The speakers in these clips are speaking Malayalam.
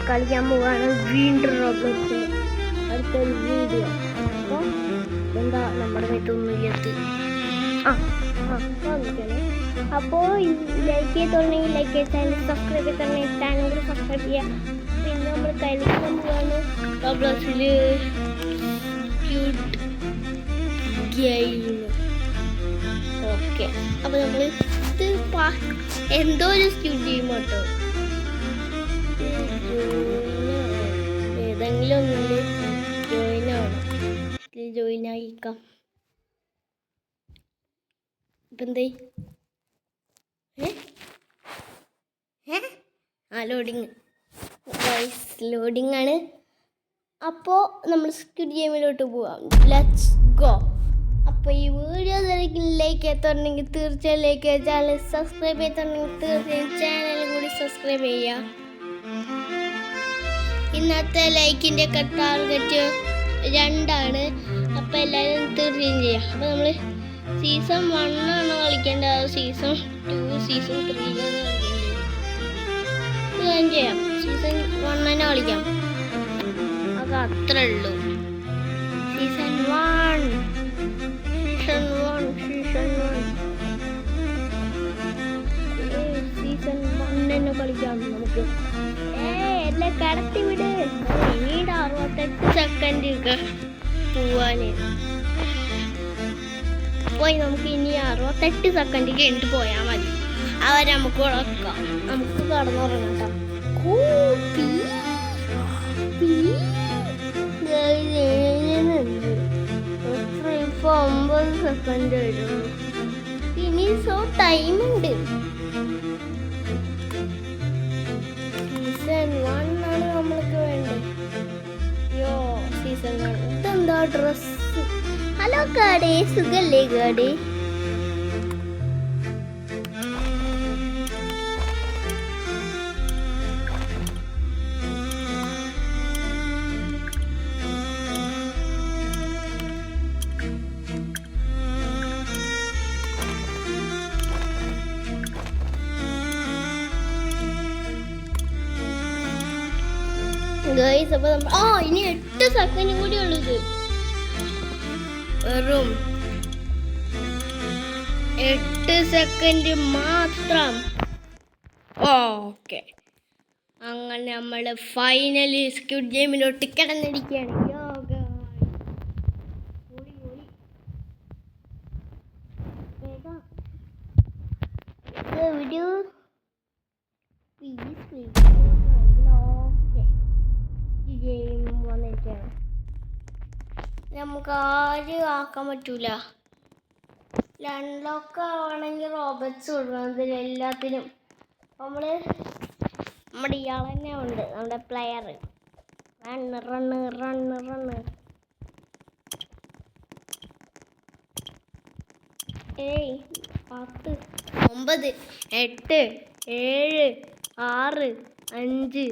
കളിക്കാൻ പോവാണ് വീണ്ടും റോബ്ലോക്സ് അടുത്തൊരു വീഡിയോ. അപ്പോൾ എന്താ നമ്മുടെ വീട്ടൊന്നും ഇല്ലത്ത് വന്നിട്ടാണ്. അപ്പോൾ ലൈക്ക് ചെയ്തോണെങ്കിൽ ലൈക്ക് ചെയ്ത് ചാനൽ സബ്സ്ക്രൈബ് ചെയ്തിട്ടുണ്ടെങ്കിൽ ചാനൽ സബ്സ്ക്രൈബ് ചെയ്യാം. പിന്നെ നമ്മൾ കളിക്കാൻ പോവാണ് റോബ്ലോക്സിൽ ക്യൂട്ട് ഗെയിം. ഓക്കെ, അപ്പോൾ നമ്മൾ ഇത് എന്തോ ഒരു ക്യൂട്ട് ഗെയിം കേട്ടോ. ഏതെങ്കിലും ഒന്നിൽ ജോയിൻ ആയിക്കാം. ഇപ്പം എന്തേ ലോഡിങ് ആണ്. അപ്പോൾ നമ്മൾ സ്ക്വിഡ് ഗെയിമിലോട്ട് പോവാം. Let's go. അപ്പോൾ ഈ വീഡിയോ ലൈക്ക് ചെയ്തിട്ടുണ്ടെങ്കിൽ തീർച്ചയായും ലൈക്ക് ചെയ്യുക. ചാനൽ സബ്സ്ക്രൈബ് ചെയ്തിട്ടുണ്ടെങ്കിൽ തീർച്ചയായും ചാനലും കൂടി സബ്സ്ക്രൈബ് ചെയ്യുക. ഇന്നത്തെ ലൈക്കിൻ്റെ ടാർഗറ്റ് 2 അപ്പോൾ എല്ലാവരും തീർച്ചയായും ചെയ്യാം. അപ്പോൾ നമ്മൾ സീസൺ 1 ആണ് കളിക്കേണ്ടത്. സീസൺ 2 സീസൺ 3 കളിക്കേണ്ടത് ചെയ്യാം. സീസൺ 1 തന്നെ കളിക്കാം. അത് അത്രേ ഉള്ളൂ. സീസൺ 1 തന്നെ കളിക്കാം നമുക്ക്. എല്ലാം കടത്തി വിട്. പിന്നീട് 68 സെക്കൻഡ് പോവാന് പോയി. നമുക്ക് ഇനി 68 സെക്കൻഡ് കഴിഞ്ഞിട്ട് പോയാൽ മതി. അവരെ നമുക്ക് ഉറക്കാം. നമുക്ക് കടന്നുറങ്ങാം. ഇപ്പൊ 9 സെക്കൻഡ് വരും. ഇനി ടൈം ഉണ്ട്. സീസൺ 1 ആണ് നമ്മൾക്ക് വേണ്ടത്. സീസൺ 1 ഇതെന്താ ഡ്രസ്? ഹലോ കാടേ, സുഖല്ലേ കാടേ? ഗൈസ്, അപ്പോൾ നമ്മൾ ഇനി 8 സെക്കൻഡ് കൂടി ഉള്ളത്. വെറും 8 സെക്കൻഡ് മാത്രം. ഓക്കെ, അങ്ങനെ നമ്മൾ ഫൈനലി സ്ക്വിഡ് ഗെയിമിലോട്ട് കിടന്നിരിക്കുകയാണ്. നമുക്ക് ആരും ആക്കാൻ പറ്റൂല. ലൺലോക്ക് ആവണമെങ്കിൽ റോബർട്ട്സ് കൊടുക്കണം എല്ലാത്തിനും. നമ്മുടെ ഇയാൾ തന്നെ ഉണ്ട്, നമ്മുടെ പ്ലെയർ. റണ്ണ് 10 9 8 7 6 5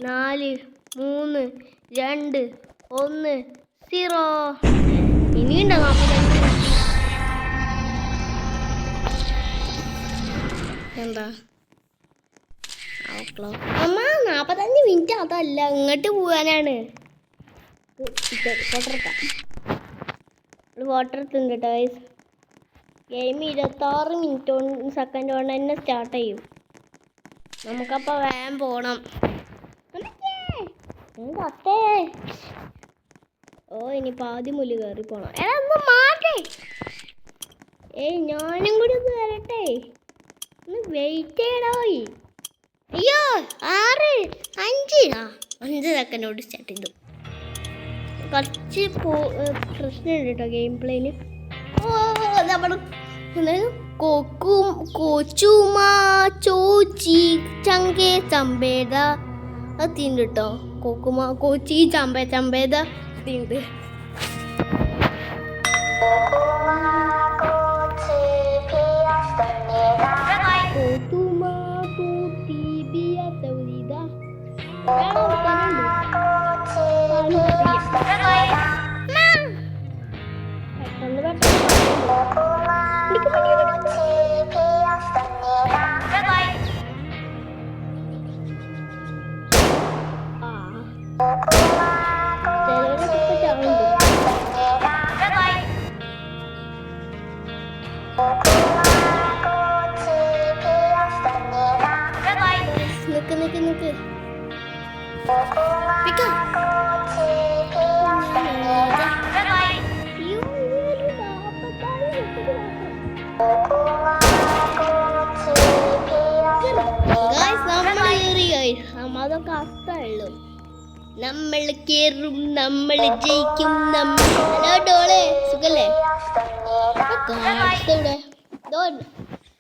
4 3 2 1 0. ഇനിയുണ്ടോ 45? എന്താ അമ്മ 45 മിനിറ്റ്? അതല്ല, ഇങ്ങോട്ട് പോകാനാണ്. വാട്ടർ എത്തുന്നുണ്ട് കേട്ടോ. ഗെയിം 26 സെക്കൻഡ് കൊണ്ട് തന്നെ സ്റ്റാർട്ട് ചെയ്യും. നമുക്കപ്പോൾ വേഗം പോകണം. ഇനി പാതി മുല് കയറി പോണം. ഒന്ന് മാറ്റേ. ഞാനും കൂടി ഒന്ന് വരട്ടെ. ഒന്ന് വെയിറ്റ് ചെയ്യണോയി. അയ്യോ 6 5 സെക്കൻഡോട് സ്റ്റാർട്ട് ചെയ്തു. കുറച്ച് പ്രശ്നമുണ്ട് കേട്ടോ ഗെയിം പ്ലേയിൽ. കോച്ചുമാ ചോച്ചി ചങ്കേ ചമ്പേത അത്തിണ്ട് കേട്ടോ. കോക്കുമാ കോച്ചി ചമ്പേത ഉണ്ട്. നിക്ക് നിക്ക് നിക്ക് പിക്ക. അതൊക്കെ അത്രയുള്ളൂ. നമ്മൾ കേറും, നമ്മൾ ജയിക്കും. ഹലോ ഡോളെ, സുഖല്ലേ?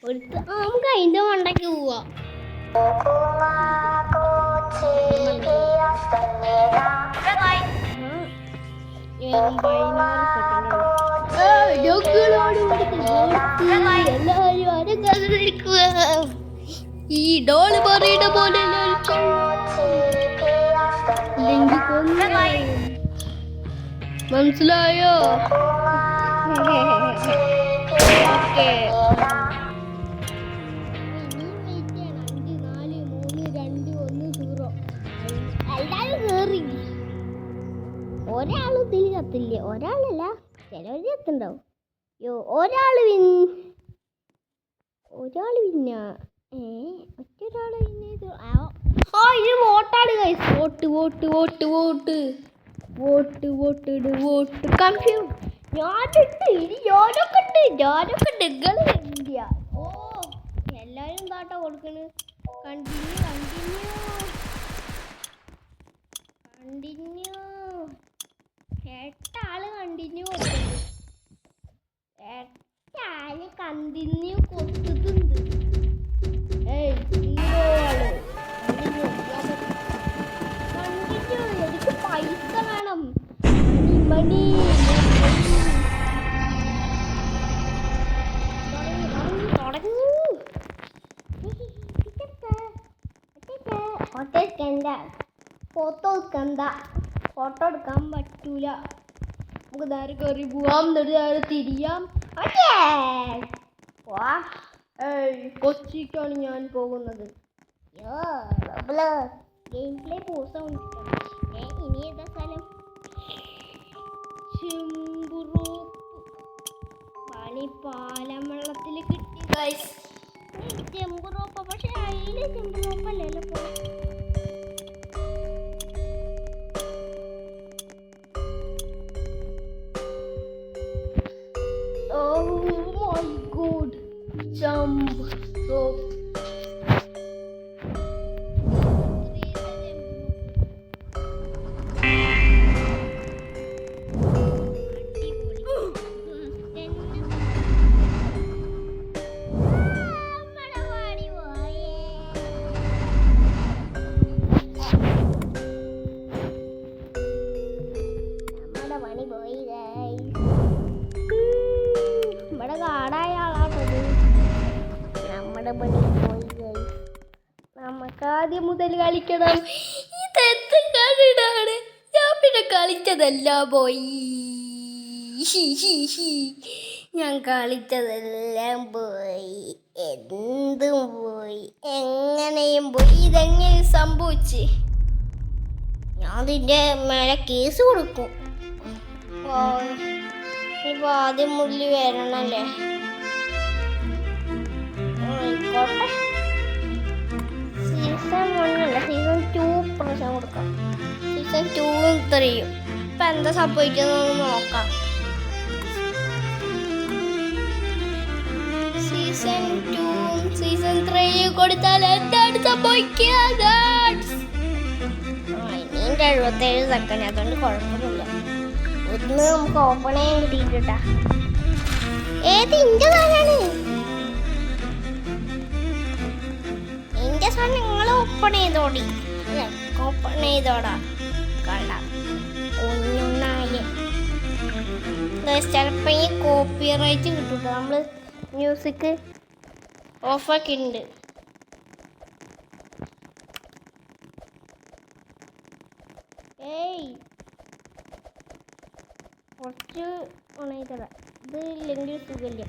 ഇവിടെ നമുക്ക് അതിന്റെ മണ്ടയ്ക്ക് പോവാ. ഈ ഡോള് പറയുന്ന പോലെ മനസ്സിലായോ? ഒരാളും ഇതിൽ കത്തില്ലേ? ഒരാളല്ല, ചിലവര് കത്തുണ്ടാവും. ഒരാള് പിന്നെ ഒറ്റൊരാള് പിന്നെ ഇത് വോട്ടാണ് ഗൈസ്. Vote confuse. ഞാനൊക്കെ ഉണ്ട്. ഓ എല്ലാരും താട്ടാ കൊടുക്കണ്. കണ്ടിന്യൂ 8 ആള് കണ്ടിന്യൂ കൊടുക്കുന്നുണ്ട്. 8 ആള് കണ്ടിന്യൂ കൊടുക്കുന്നുണ്ട്. എനിക്ക് പൈസ വേണം. മണി ഫോട്ടോ എടുക്കാൻ പറ്റൂല. നമുക്ക് നേരെ കയറി പോവാം, നേരെ തിരിയാം. കൊച്ചിക്കാണ് ഞാൻ പോകുന്നത്. ഗെയിം പ്ലേ ഇനി ഏതാ സ്ഥലം? പാലം വെള്ളത്തിൽ കിട്ടി ഗൈസ്. ചെമ്പുറോപ്പ, പക്ഷെ അതില് ചെമ്പുറോപ്പല്ലല്ലോ. Jump rope. നമുക്ക് ആദ്യം മുതൽ കളിക്കണം. ഇതെന്ത് കളിയാണ്? ഞാൻ പിന്നെ കളിച്ചതല്ല പോയി. ഞാൻ കളിച്ചതെല്ലാം പോയി. എന്തും പോയി, എങ്ങനെയും പോയി. ഇതെങ്ങനെ സംഭവിച്ച്? ഞാൻ അതിൻ്റെ മേലെ കേസ് കൊടുക്കും. ഇപ്പൊ ആദ്യം മുതൽ വരണല്ലേ? ആയിക്കോട്ടെ. സീസൺ 1 അല്ല, സീസൺ 2 പ്രശ്നം കൊടുക്കാം. സീസൺ 2 3 ഇപ്പൊ എന്താ സംഭവിക്കുന്നതെന്ന് നോക്കാം. സീസൺ 2 സീസൺ 3 കൊടുത്താൽ എന്താണ് സംഭവിക്കുക? ഇനി 77 സെക്കൻഡ്, അതുകൊണ്ട് കുഴപ്പമൊന്നുമില്ല. ഒന്ന് നമുക്ക് ഓപ്പൺ ചെയ്യാൻ കിട്ടിയിട്ടാ. ഏത് ഇന്റെ സാധനമാണ്? ഇന്റെ സാധനം നിങ്ങൾ ഓപ്പൺ ചെയ്തോടി. ഓപ്പൺ ചെയ്തോടാ കണ്ട കുഞ്ഞുണ്ണാല്. ചിലപ്പോ ഈ കോപ്പി റൈറ്റ് കിട്ടും. നമ്മള് മ്യൂസിക് ഓഫാക്കിയിട്ടുണ്ട്. കുറച്ച് ഉണങ്ങിത്തരാം. ഇത് ഇല്ലെങ്കിൽ സുഖമില്ല.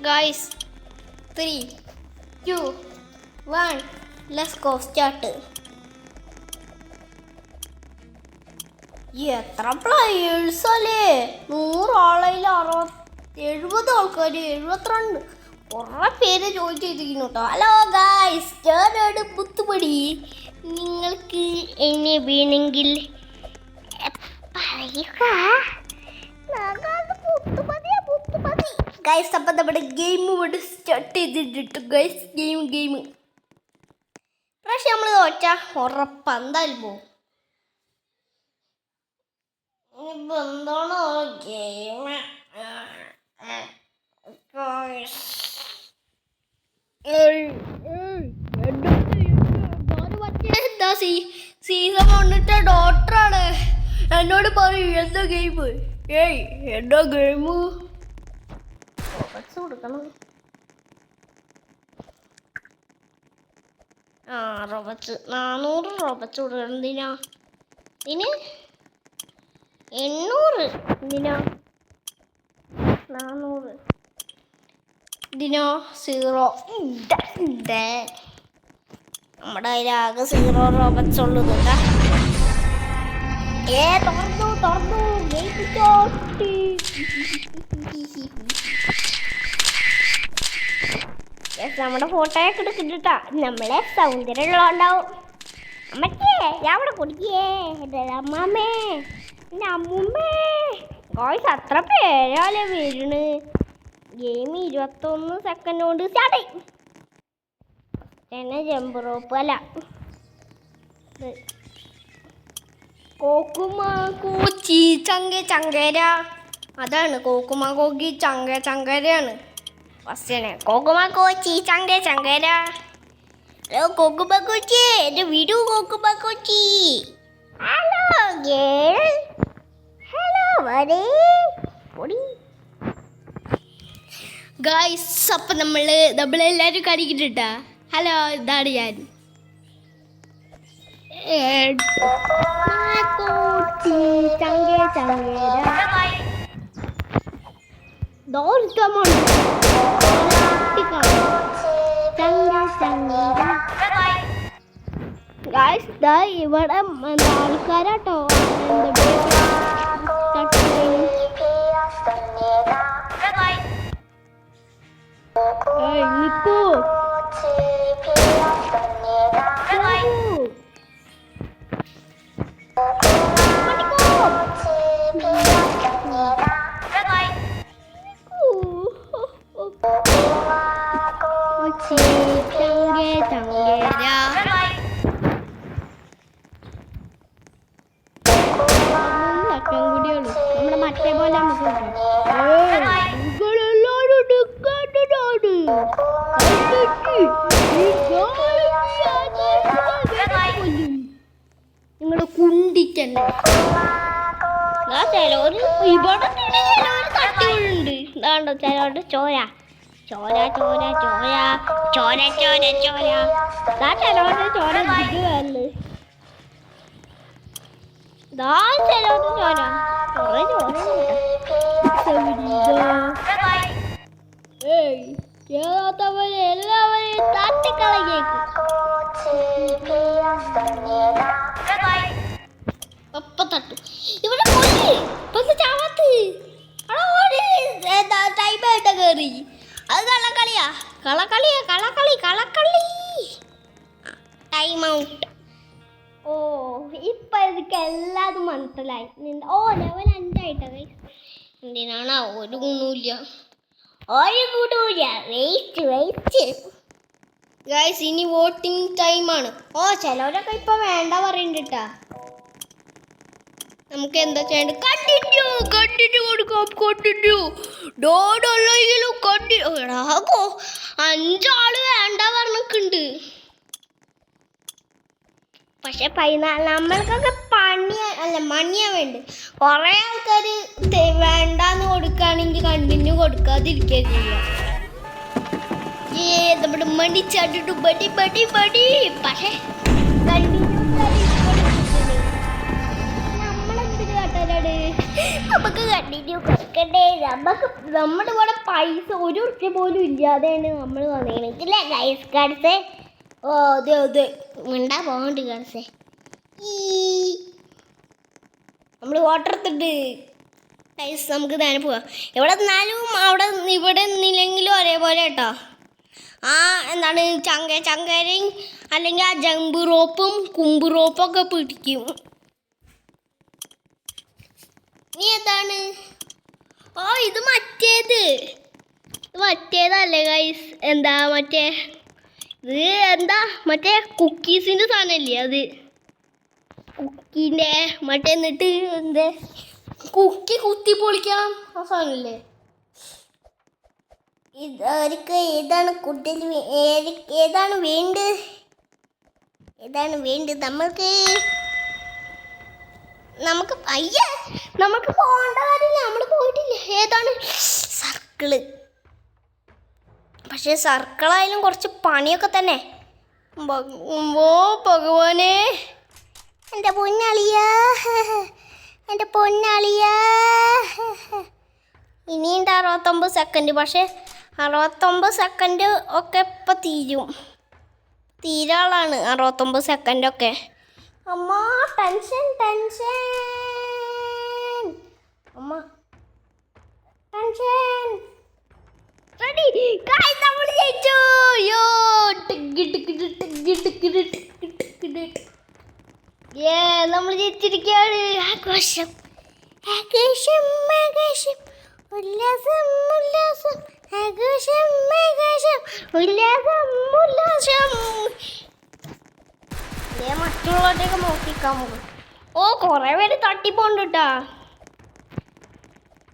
Guys 3 2 1 let's go start. എത്ര പ്ലേയേഴ്സ് അല്ലേ? 100 ആളതിൽ 70 ആൾക്കാർ, 72 കുറേ പേര് ജോയിൻ ചെയ്തിരിക്കുന്നു കേട്ടോ. ഹലോ ഗായ്സ്, ഞാനാണ് പുത്തുമണി. നിങ്ങൾക്ക് എന്നെ വേണമെങ്കിൽ പറയുക. ഗൈസ്, അപ്പം നമ്മുടെ ഗെയിം ഇവിടെ സ്റ്റാർട്ട് ചെയ്തിട്ട് ഗൈസ്, ഗെയിം പക്ഷെ നമ്മൾ തോറ്റ ഉറപ്പാ എന്തായാലും പോകും. ഇനിയിപ്പോൾ എന്താണോ ഗെയിം എന്താ സീസൺ വന്നിട്ട് ഡോക്ടറാണ് എന്നോട് പറയൂ എന്താ ഗെയിം. എന്താ ഗെയിം കൊടുക്കണം. റോബർട്സ് 400 റോബർട്സ് കൊടുക്കണം. എന്തിനാ? ഇതിന് 800. എന്തിനാ 400? ഇതിനോ 0. നമ്മുടെ കയ്യിലാകെ 0 റോബർട്സ് ഉള്ളത്. തുറന്നു നമ്മുടെ ഫോട്ടോയൊക്കെ എടുക്കുന്നുട്ടാ. നമ്മളെ സൗന്ദര്യമുള്ളതുണ്ടാവും. അമ്മച്ചേ ഞാൻ ഇവിടെ കുടിക്കേ, അമ്മാമ്മേ എൻ്റെ അമ്മൂമ്മേ. ഗോയ്സ് അത്ര പേരാലേ വീഴണ്. ഗെയിം 21 സെക്കൻഡ് കൊണ്ട് സ്റ്റാർട്ട് ചെയ്യും. ജമ്പ് റോപ്പ് അല്ല, കോക്കുമാക്കോച്ചി ചങ്കേര. അതാണ് കോക്കുമാക്കോക്കി ചങ്കരയാണ് ഫസ്റ്റനെ. കോക്കുമാക്കോച്ചി ചങ്കേര. ഹലോ കോക്കുമാക്കോച്ചി, എൻ്റെ വീട് കോക്കുമാക്കോച്ചി. ഹലോ ഗേൾ, ഹലോ പൊടി ഗായ്സ്. അപ്പം നമ്മളെല്ലാവരും കളിക്കിട്ടാ. ഹലോ, ഇതാണ് ഞാൻ. ഇവിടെ ആൾക്കാരാട്ടോ. നിക്കൂ നമ്മുടെ മറ്റേ പോലെ നിങ്ങളുടെ കുണ്ടിക്കന്നെ ചിലവര് ഇവിടെ തട്ടികളുണ്ട്. ഇതാണ്ടോ ചിലവരുടെ ചോര ചിലവരുടെ ചോര ഇതില് ചിലവരുടെ ചോര കുറെ ചോര. എല്ലാവരെയും തട്ടിക്കളഞ്ഞേക്കും. തട്ടു ഇവിടെ ചാവാത്ത് ടൈമായിട്ടാ കയറി. അത് കളക്കളി ടൈം ഔട്ട്. ഓ ഇപ്പൊ എനിക്ക് എല്ലാതും മനസ്സിലായി. ലെവൽ 5 ആയിട്ടാ. എന്തിനാണ് ഒരു ഗുണമില്ല. Waste guys. ഇനി വോട്ടിംഗ് ടൈമാണ്. ചിലവരൊക്കെ ഇപ്പൊ വേണ്ട പറയുന്നുണ്ടാ. നമുക്ക് എന്താ ചെയ്യേണ്ടത്? കണ്ടിന്യൂ കൊടുക്കാം. എടാകോ 5 ആള് വേണ്ട പറഞ്ഞിട്ടുണ്ട്. പക്ഷെ നമ്മൾക്കൊക്കെ മണിയാ വേണ്ട. കുറെ ആൾക്കാർ വേണ്ടാന്ന് കൊടുക്കുകയാണെങ്കിൽ കണ്ടിന്യൂ കൊടുക്കാതിരിക്കുക ചെയ്യാം. നമ്മുടെ മണി ചാട്ടിട്ടു ബടി. പക്ഷെ കണ്ടിന്യൂ നമ്മളെന്തിന് കാട്ടാനാണ്? നമുക്ക് കണ്ടിന്യൂ കൊടുക്കണ്ടേ? നമ്മുടെ കൂടെ പൈസ 1 ഉറുപ്പ്യ പോലും ഇല്ലാതെയാണ് നമ്മൾ വന്നേക്കണേ ഗൈസ്. കാർഡ്സേ ഓ അതെ അതെ മിണ്ടാ പോകണ്ട് കാർഡ്സേ. നമ്മൾ വാട്ടർ എടുത്തിട്ട് ഗൈസ് നമുക്ക് നേരെ പോവാം. എവിടെ നിന്നാലും ഇവിടെ നിന്നില്ലെങ്കിലും ഒരേപോലെ കേട്ടോ. എന്താണ് ചങ്കരയും അല്ലെങ്കിൽ ആ ജമ്പ് റോപ്പും കുമ്പ് റോപ്പും ഒക്കെ പിടിക്കും. നീ എന്താണ് ഇത് മറ്റേതല്ലേ ഗൈസ്? മറ്റേ കുക്കീസിൻ്റെ സാധനമല്ലേ അത്? കുക്കീൻ്റെ എന്നിട്ട് കുക്കി കുത്തി പൊളിക്കണം ആ സാധനമല്ലേ? അവർക്ക് ഏതാണ് കൂടുതൽ ഏതാണ് വേണ്ടത്? നമുക്ക് പോകേണ്ട കാര്യമില്ല, നമ്മൾ പോയിട്ടില്ല. ഏതാണ് സർക്കിള്? പക്ഷെ സർക്കിളായാലും കുറച്ച് പണിയൊക്കെ തന്നെ. ഭഗവാനെ എൻ്റെ പൊന്നളിയാ ഇനിയുണ്ട് 69 സെക്കൻഡ്. പക്ഷെ 69 സെക്കൻഡ് ഒക്കെ ഇപ്പം തീരാളാണ് 69 സെക്കൻഡൊക്കെ. അമ്മ ടെൻഷൻ റെഡി ഗയ്സ്, നമ്മൾ ജയിച്ചു. നമ്മൾ ജയിച്ചിരിക്കുകയാണ്. ആഘോഷം ഉല്ലാസം ആഘോഷം ഉല്ലാസം. മറ്റുള്ളവരുടെയൊക്കെ നോക്കിക്കാൻ പോകും. കുറേ പേര് തട്ടിപ്പോണ്ട് കേട്ടാ.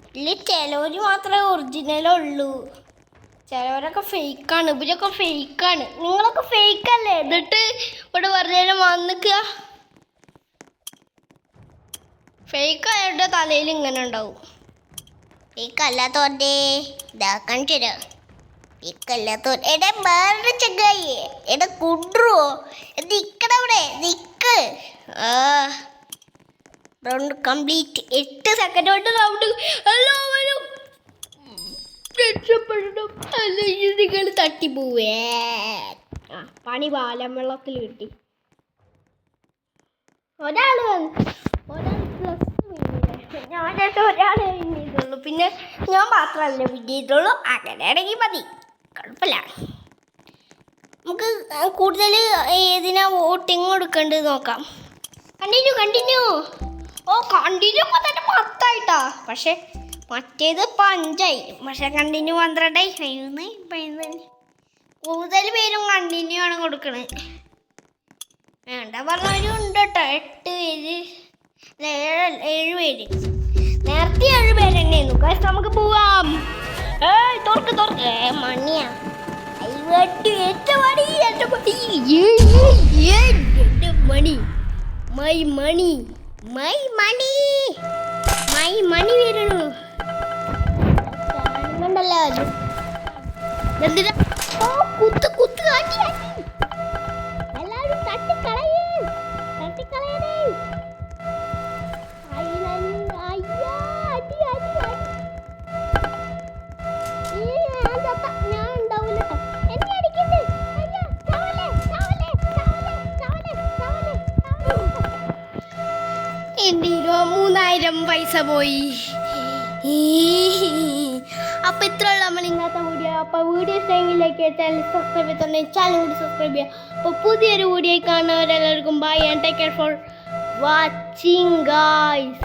ഇതിൽ ചിലവർ മാത്രമേ ഒറിജിനലുള്ളൂ, ചിലവരൊക്കെ ഫേക്കാണ്. ഇവരൊക്കെ ഫേക്കാണ്. നിങ്ങളൊക്കെ ഫേക്കല്ലേ? എന്നിട്ട് ഇവിടെ വെറുതെ വന്നിക്കുക. ഫേക്കായവരുടെ തലയിൽ ഇങ്ങനെ ഉണ്ടാവും. ഫേക്കല്ലാത്തോടെ ഇതാക്കാൻ തരാം. ഫേക്കല്ലാത്തോടെ വേറൊരു ചങ്ങായി കുണ്ടുവോ നിക്കടവിടെ നിക്ക്. Round complete. 8 സെക്കൻഡ് കൊണ്ട് റൗണ്ട് എല്ലാവരും രക്ഷപ്പെടണം, അല്ലെങ്കിൽ നിങ്ങൾ തട്ടിപ്പോവേ. പണി പാലം വെള്ളത്തിൽ കിട്ടി. ഒരാൾ ഒരാളെ വിൻ പിന്നെ ഞാൻ മാത്രമല്ല വിൻ ചെയ്തുള്ളൂ. അങ്ങനെയാണെങ്കിൽ മതി, കുഴപ്പമില്ല. നമുക്ക് കൂടുതൽ ഏതിനാ വോട്ടിങ് കൊടുക്കേണ്ടത് നോക്കാം. കണ്ടിന്യൂ കണ്ടിന്യൂ ഒക്കെ തന്നെ 10 ആയിട്ടാ. പക്ഷെ മറ്റേത് 5 ആയി. പക്ഷെ കണ്ടിന്യൂ 12 ആയി. കൂടുതൽ പേരും കണ്ടിന്യൂ ആണ് കൊടുക്കണത്. വേണ്ട പറഞ്ഞവരും ഉണ്ട് കേട്ടോ. 8 പേര് 7 പേര്. നേരത്തെ 7 പേര് തന്നെയായിരുന്നു. കാശ് നമുക്ക് പോവാം. തുറക്ക് മണിയാ. മണി വരുന്നു. കണ്ടല്ലോ എന്തിനാ കുത്ത് കാട്ടി എല്ലാവരും തട്ടിക്കളയേ. ഞാൻ ഉണ്ടാവില്ല. എന്നെ അടിക്കണ്ടേ? 3000 പൈസ പോയി. അപ്പോൾ ഇത്രയുള്ള നമ്മൾ ഇന്നത്തെ വീഡിയോ. അപ്പോൾ വീഡിയോ ഇഷ്ടമെങ്കിലേക്ക് ചാനൽ സബ്സ്ക്രൈബ് ചെയ്തിട്ടുണ്ടെങ്കിൽ ചാനൽ കൂടി സബ്സ്ക്രൈബ് ചെയ്യുക. അപ്പോൾ പുതിയൊരു വീഡിയോ കാണുന്നവരെല്ലാവർക്കും bye and take care for watching guys.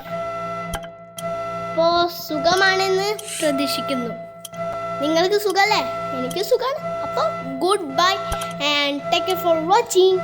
അപ്പോൾ സുഖമാണെന്ന് പ്രതീക്ഷിക്കുന്നു. നിങ്ങൾക്ക് സുഖമല്ലേ? എനിക്ക് സുഖമാണ്. അപ്പോൾ goodbye and take care for watching.